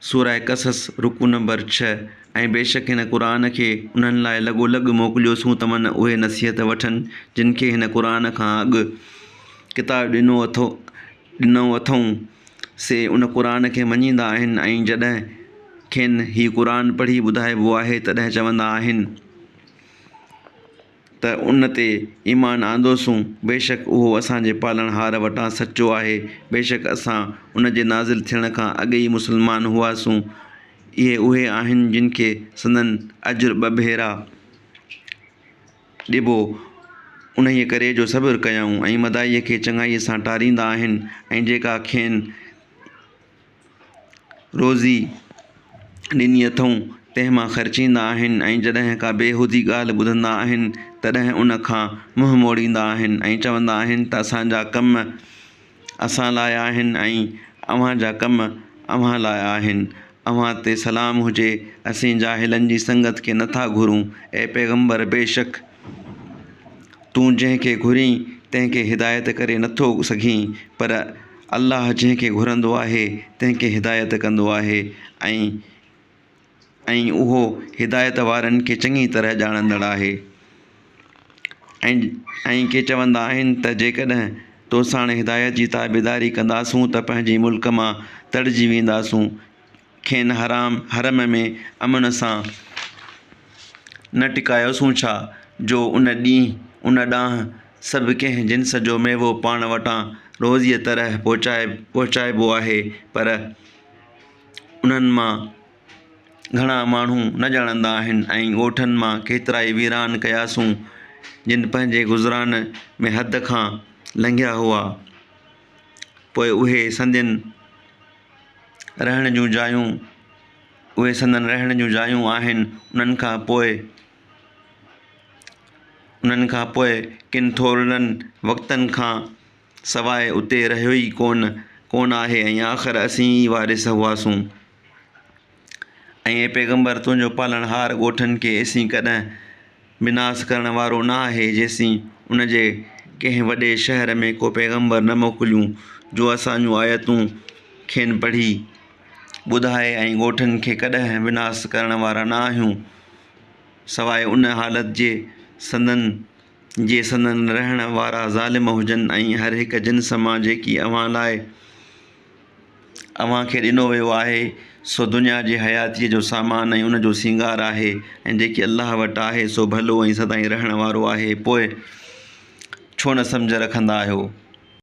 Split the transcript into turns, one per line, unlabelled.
सूरह कसस रुकू नंबर 6। ऐं बेशक हिन क़ुरान खे उन्हनि लाइ लॻोलॻि मोकिलियोसूं त मन उहे नसीहत वठनि जिन खे हिन क़ुरान खां अॻु किताब ॾिनो अथऊं से उन क़ुरान खे मञींदा आहिनि ऐं जॾहिं खेनि हीउ क़ुरान पढ़ी ॿुधाइबो आहे तॾहिं चवंदा आहिनि त उन ते ईमान आंदोसूं। बेशक उहो असांजे पालणहार वटां सचो आहे। बेशक असां उन जे नाज़िल थियण खां अॻु ई मुस्लमान हुआसीं। इहे उहे आहिनि जिन खे संदन अजुर 2 भेरा ॾिबो उन्हीअ करे जो सब्र कयऊं ऐं मदाईअ खे चङाईअ सां टारींदा आहिनि ऐं जेका खेनि रोज़ी ॾिनी अथऊं तंहिं मां ख़र्चींदा आहिनि ऐं जॾहिं का बेहूदी ॻाल्हि ॿुधंदा आहिनि तॾहिं उन खां मुंहुं मोड़ींदा आहिनि ऐं चवंदा आहिनि त असांजा कम असां लाइ आहिनि ऐं अव्हांजा कम अव्हां लाइ आहिनि। अव्हां ते सलाम हुजे। असीं जाहिलनि जी संगत खे नथा घुरूं। ऐं पैगंबर बेशक तूं जंहिंखे घुरीं तंहिंखे हिदायत करे नथो सघीं पर अल्लाह जंहिंखे घुरंदो आहे तंहिंखे हिदायत कंदो आहे ऐं उहो हिदायत वारनि खे चङी तरह ॼाणंदड़ आहे। ऐं के चवंदा आहिनि त जेकॾहिं तो साण हिदायत जी ताबेदारी कंदासूं त पंहिंजे मुल्क मां तड़िजी वेंदासूं। खेनि हरम में अमन सां न टिकायोसूं छा जो उन ॾांहुं सभु कंहिं जिन्स जो मेवो पाण वटां रोज़ीअ तरह पहुचाइबो आहे पर उन्हनि मां घणा माण्हू न ॼाणंदा आहिनि ऐं ॻोठनि मां केतिरा ई वीरान कयासूं जिन पंहिंजे गुज़रान में हद खां लंघिया हुआ। पोइ उहे संदन रहण जूं जायूं आहिनि। उन्हनि खां पोइ किन थोरनि वक़्तनि खां सवाइ उते रहियो ई कोन आहे ऐं आख़िर असीं ई वारिस हुआसूं। ऐं पैगंबर तुंहिंजो पालणहार ॻोठनि खे एसीं कॾहिं विनाश करण वारो न आहे जेसीं उन जे कंहिं वॾे शहर में को पैगंबर न मोकिलियूं जो असांजूं आयतूं खेनि पढ़ी ॿुधाए ऐं ॻोठनि खे कॾहिं विनाश करण वारा न आहियूं सवाइ उन हालत जे संदन रहण वारा ज़ालिम हुजनि ऐं हर हिक जिन्स मां जेकी अव्हां खे ॾिनो वियो आहे सो दुनिया जी हयातीअ जो सामान ऐं उन जो सींगार आहे ऐं जेकी अल्लाह वटि आहे सो भलो ऐं सदाईं रहण वारो आहे। पोइ छो न सम्झ रखंदा आहियो।